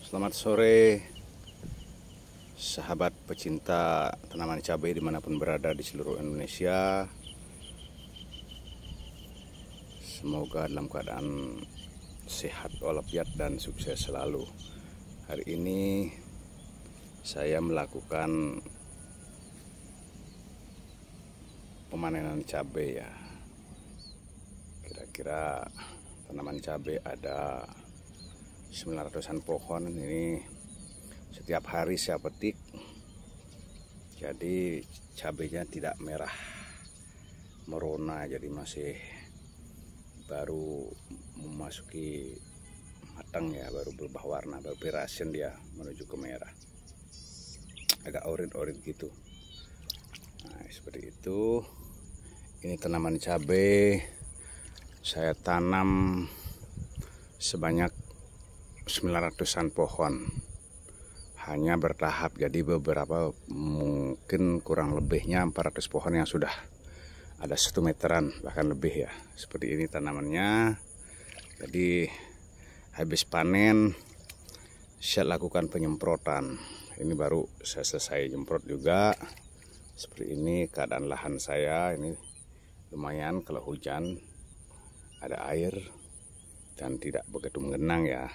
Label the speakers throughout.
Speaker 1: Selamat sore sahabat pecinta tanaman cabai dimanapun berada di seluruh Indonesia. Semoga dalam keadaan sehat walafiat dan sukses selalu. Hari ini saya melakukan pemanenan cabai ya. Kira-kira tanaman cabai ada 900-an pohon. Ini setiap hari saya petik, jadi cabainya tidak merah merona, jadi masih baru memasuki matang ya, baru berubah warna, baru berasin dia menuju ke merah, agak oranye gitu. Nah, seperti itu. Ini tanaman cabai saya tanam sebanyak 900-an pohon, hanya bertahap, jadi beberapa mungkin kurang lebihnya 400 pohon yang sudah ada 1 meteran bahkan lebih ya. Seperti ini tanamannya. Jadi habis panen saya lakukan penyemprotan. Ini baru saya selesai nyemprot juga. Seperti ini keadaan lahan saya. Ini lumayan, kalau hujan ada air dan tidak begitu menggenang ya,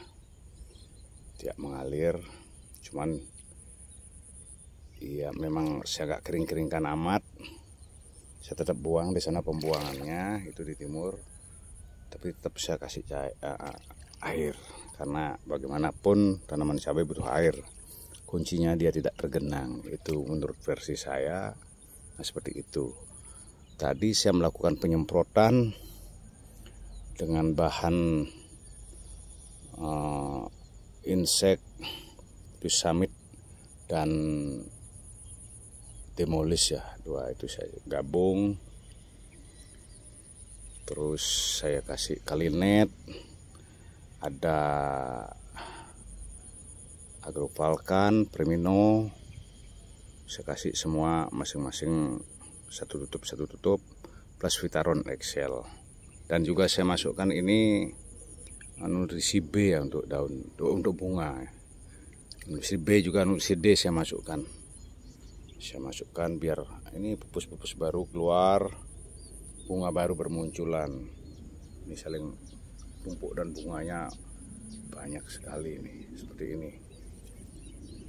Speaker 1: tidak mengalir. Cuman ya memang saya agak kering-keringkan amat. Saya tetap buang di sana pembuangannya, itu di timur, tapi tetap saya kasih air, karena bagaimanapun tanaman cabai butuh air. Kuncinya dia tidak tergenang, itu menurut versi saya. Nah, seperti itu. Tadi saya melakukan penyemprotan dengan bahan insek, Summit dan Demolish ya, dua itu saya gabung. Terus saya kasih Kalinet, ada Agrofalcon, Premino, saya kasih semua masing-masing satu tutup plus Vitaron Excel. Dan juga saya masukkan ini nutrisi B ya, untuk daun, untuk bunga. Nutrisi B juga nutrisi D saya masukkan. Biar ini pupus-pupus baru keluar, bunga baru bermunculan. Ini saling tumpuk dan bunganya banyak sekali ini. Seperti ini.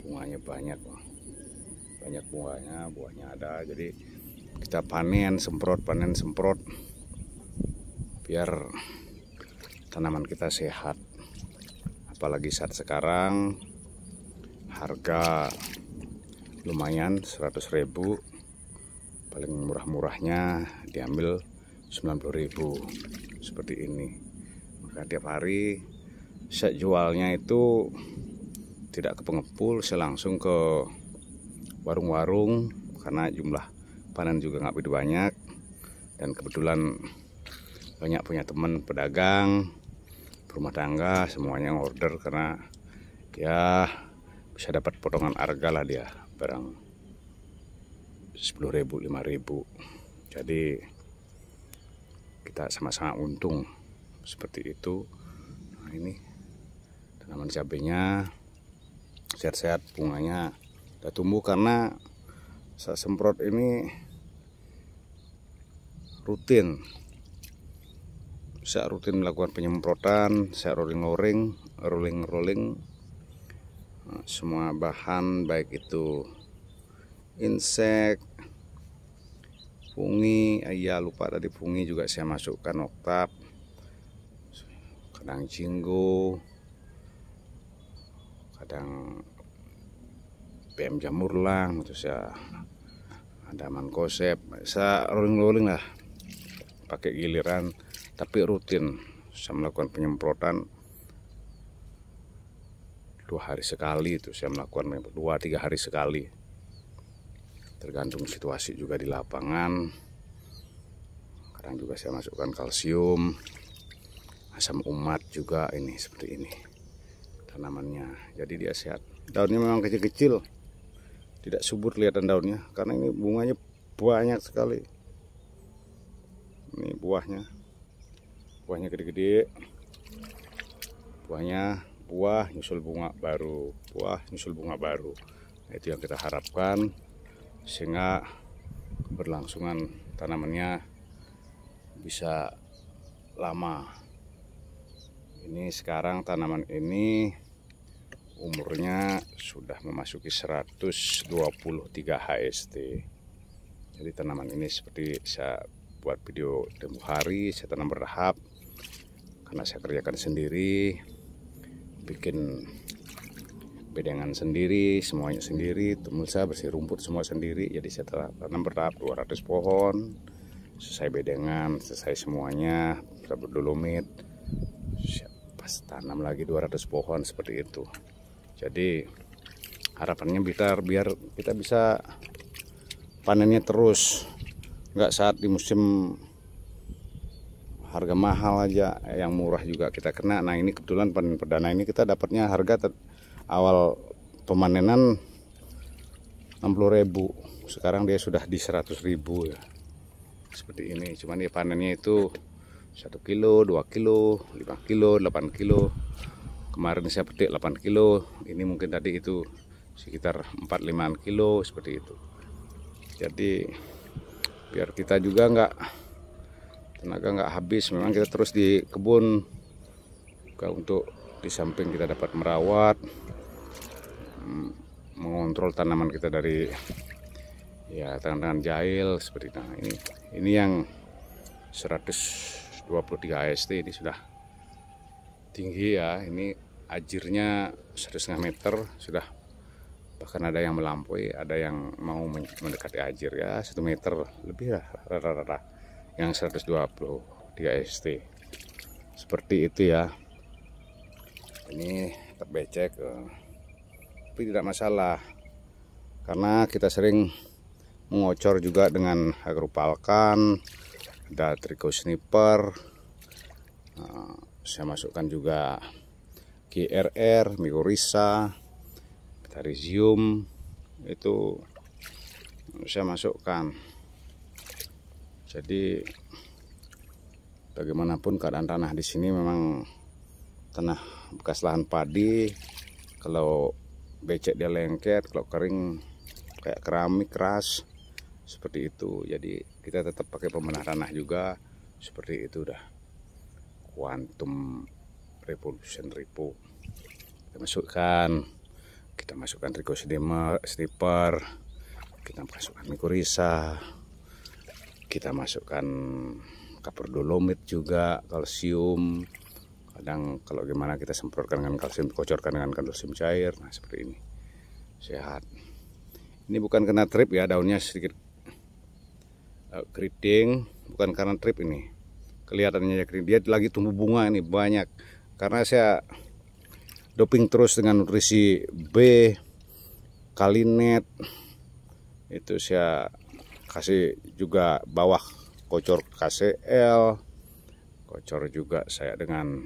Speaker 1: Bunganya banyak bunganya, buahnya ada. Jadi kita panen semprot biar tanaman kita sehat. Apalagi saat sekarang harga lumayan, 100.000, paling murah-murahnya diambil 90.000 seperti ini. Maka tiap hari saya jualnya itu tidak ke pengepul, saya langsung ke warung-warung, karena jumlah panen juga nggak begitu banyak, dan kebetulan banyak punya teman pedagang rumah tangga, semuanya order karena ya bisa dapat potongan harga lah dia, barang 10.000, 5.000. Jadi kita sama-sama untung seperti itu. Nah, ini tanaman cabenya sehat-sehat, bunganya udah tumbuh karena saya semprot ini rutin. Saya rutin melakukan penyemprotan, saya rolling semua bahan, baik itu insek, fungi, ya lupa tadi fungi juga saya masukkan Octap, kadang jinggo, kadang PM Jamurlang, terus ya ada Mankosep. Saya rolling lah, pakai giliran, tapi rutin saya melakukan penyemprotan 2 hari sekali. Itu saya melakukan 2-3 hari sekali, tergantung situasi juga di lapangan. Kadang juga saya masukkan kalsium, asam umat juga. Ini seperti ini tanamannya, jadi dia sehat. Daunnya memang kecil-kecil, tidak subur kelihatan daunnya, karena ini bunganya banyak sekali. Ini buahnya gede-gede, buahnya buah nyusul bunga baru, buah nyusul bunga baru. Nah, itu yang kita harapkan sehingga keberlangsungan tanamannya bisa lama. Ini sekarang tanaman ini umurnya sudah memasuki 123 HST. Jadi tanaman ini seperti saya buat video tempo hari, saya tanam bertahap karena saya kerjakan sendiri, bikin bedengan sendiri, semuanya sendiri, tumbuh saya bersih rumput semua sendiri. Jadi saya tanam bertahap 200 pohon, selesai bedengan, selesai semuanya, kita berdolomit, pas tanam lagi 200 pohon seperti itu. Jadi harapannya biar kita bisa panennya terus, nggak saat di musim harga mahal aja, yang murah juga kita kena. Nah ini kebetulan panen perdana ini kita dapatnya harga awal pemanenan 60.000, sekarang dia sudah di 100.000 ya, seperti ini. Cuman dia panennya itu 1 kilo, 2 kilo, 5 kilo, 8 kilo. Kemarin saya petik 8 kilo, ini mungkin tadi itu sekitar 4-5 kilo seperti itu. Jadi biar kita juga tenaga nggak habis, memang kita terus di kebun untuk di samping kita dapat merawat, mengontrol tanaman kita dari ya tangan-tangan jahil seperti itu. Nah, ini yang 123 HST ini sudah tinggi ya, ini ajirnya 1,5 meter sudah, bahkan ada yang melampaui, ada yang mau mendekati ajir ya 1 meter lebih lah rata-rata yang 123 ST seperti itu ya. Ini terbecek tapi tidak masalah karena kita sering mengocor juga dengan agropalkan, ada trichosniper, saya masukkan juga GRR, mycorrhiza, Metarizium, itu saya masukkan. Jadi bagaimanapun keadaan tanah di sini memang tanah bekas lahan padi, kalau becek dia lengket, kalau kering kayak keramik keras seperti itu. Jadi kita tetap pakai pembenah tanah juga seperti itu dah. Quantum Revolution Repo kita masukkan trichosniper, kita masukkan mycorrhiza, kita masukkan kapur dolomit juga, kalsium. Kadang kalau gimana kita semprotkan dengan kalsium, kocorkan dengan kalsium cair. Nah seperti ini, sehat. Ini bukan kena trip ya, daunnya sedikit keriting, bukan karena trip ini. Kelihatannya keriting, dia lagi tumbuh bunga ini banyak. Karena saya doping terus dengan nutrisi B, Kalinet, itu saya kasih juga bawah kocor KCL, kocor juga saya dengan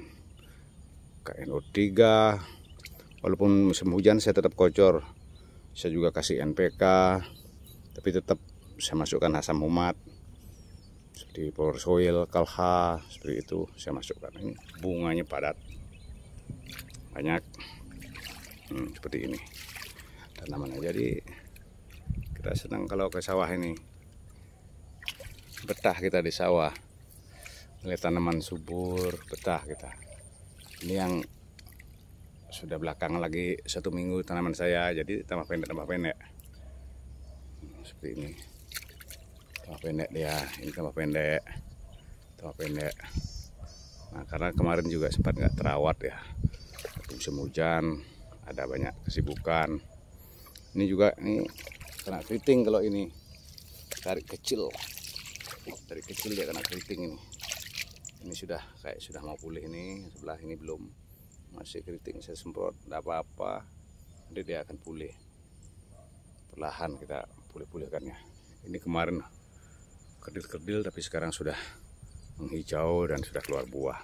Speaker 1: KNO3. Walaupun musim hujan saya tetap kocor, saya juga kasih NPK, tapi tetap saya masukkan asam humat seperti power soil, kalha, seperti itu saya masukkan. Ini bunganya padat banyak, seperti ini tanamannya. Jadi kita senang kalau ke sawah ini, betah kita di sawah melihat tanaman subur, betah kita. Ini yang sudah belakangan lagi 1 minggu tanaman saya, jadi tambah pendek seperti ini, tambah pendek dia, ini tambah pendek. Nah karena kemarin juga sempat nggak terawat ya, musim hujan, ada banyak kesibukan. Ini juga kena keriting. Kalau ini dari kecil dia kena keriting ini. Ini sudah mau pulih, ini sebelah ini belum, masih keriting. Saya semprot tidak apa-apa, nanti dia akan pulih perlahan, kita pulihkannya. Ini kemarin kerdil tapi sekarang sudah menghijau dan sudah keluar buah.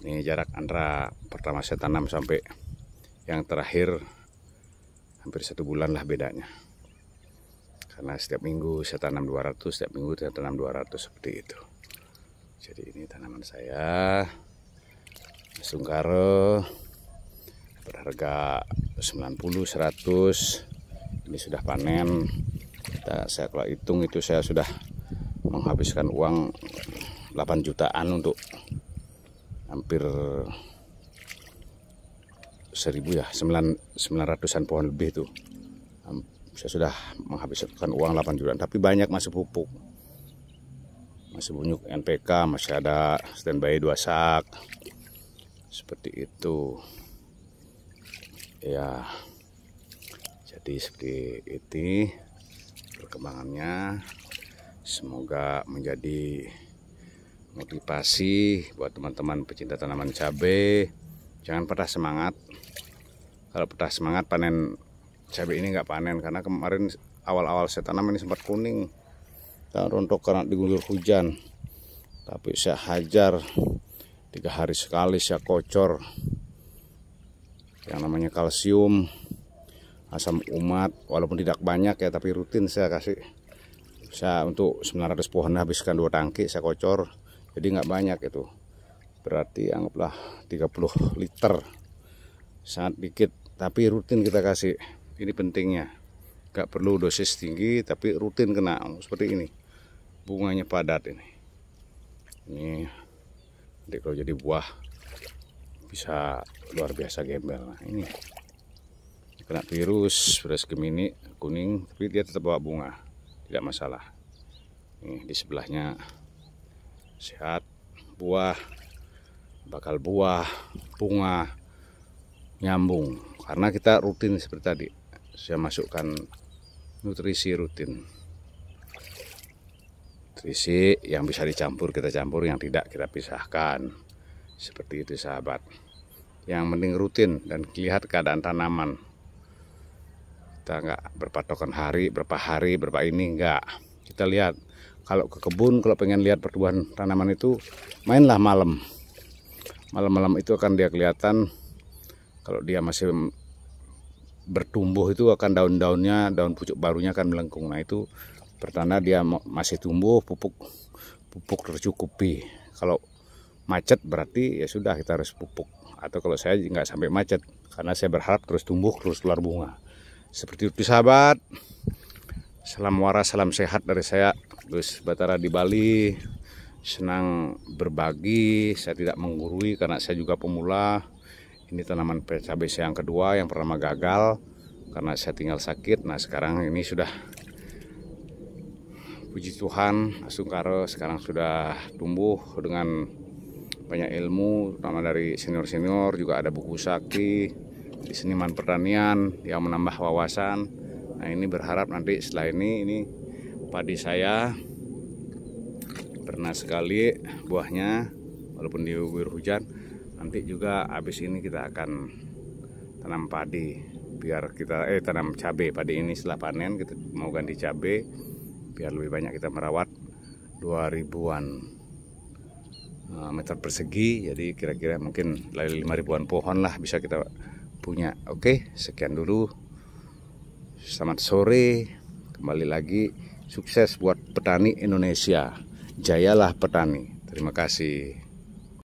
Speaker 1: Ini jarak antara pertama saya tanam sampai yang terakhir hampir 1 bulan lah bedanya. Karena setiap minggu saya tanam 200, setiap minggu saya tanam 200 seperti itu. Jadi ini tanaman saya, sungkare, harga 90, 100. Ini sudah panen. Saya kalau hitung itu saya sudah menghabiskan uang 8 jutaan untuk hampir 1000 ya, 900-an pohon lebih tuh. Saya sudah menghabiskan uang 8 jutaan, tapi banyak masih pupuk. Masih bunyuk NPK, masih ada standby 2 sak. Seperti itu. Ya. Jadi seperti itu perkembangannya. Semoga menjadi motivasi buat teman-teman pecinta tanaman cabai. Jangan patah semangat. Kalau patah semangat panen cabai ini nggak panen, karena kemarin awal-awal saya tanam ini sempat kuning dan rontok karena diguyur hujan. Tapi saya hajar 3 hari sekali, saya kocor yang namanya kalsium, asam umat, walaupun tidak banyak ya, tapi rutin saya kasih. Saya untuk 900 pohon habiskan 2 tangki, saya kocor, jadi nggak banyak itu. Berarti anggaplah 30 liter, sangat dikit, tapi rutin kita kasih. Ini pentingnya, nggak perlu dosis tinggi, tapi rutin kena seperti ini. Bunganya padat ini. Nanti kalau jadi buah bisa luar biasa gembel. Nah, ini kena virus Gemini kuning, tapi dia tetap bawa bunga, tidak masalah. Ini di sebelahnya sehat, buah, bakal buah, bunga nyambung, karena kita rutin seperti tadi. Saya masukkan nutrisi rutin, nutrisi yang bisa dicampur kita campur, yang tidak kita pisahkan. Seperti itu sahabat. Yang penting rutin dan lihat keadaan tanaman. Kita nggak berpatokan berapa ini, enggak. Kita lihat, kalau ke kebun, kalau pengen lihat pertumbuhan tanaman itu, mainlah malam. Malam-malam itu akan dia kelihatan. Kalau dia masih bertumbuh itu akan daun-daunnya, daun pucuk barunya akan melengkung. Nah itu pertanda dia masih tumbuh, pupuk tercukupi. Kalau macet berarti ya sudah, kita harus pupuk. Atau kalau saya nggak sampai macet, karena saya berharap terus tumbuh, terus keluar bunga. Seperti itu sahabat. Salam waras, salam sehat dari saya, Gus Batara di Bali. Senang berbagi, saya tidak menggurui karena saya juga pemula. Ini tanaman cabai saya yang kedua, yang pertama gagal karena saya tinggal sakit. Nah sekarang ini sudah, puji Tuhan, Asungkaro sekarang sudah tumbuh dengan banyak ilmu, terutama dari senior-senior. Juga ada buku sakti di Seniman Pertanian yang menambah wawasan. Nah ini berharap nanti setelah ini padi saya pernah sekali buahnya, walaupun diguyur hujan. Nanti juga habis ini kita akan tanam padi, biar kita tanam cabai. Padi ini setelah panen kita mau ganti cabai, biar lebih banyak kita merawat. 2000-an meter persegi, jadi kira-kira mungkin 5.000-an pohon lah bisa kita punya. Oke, sekian dulu, selamat sore, kembali lagi. Sukses buat petani Indonesia, jayalah petani. Terima kasih.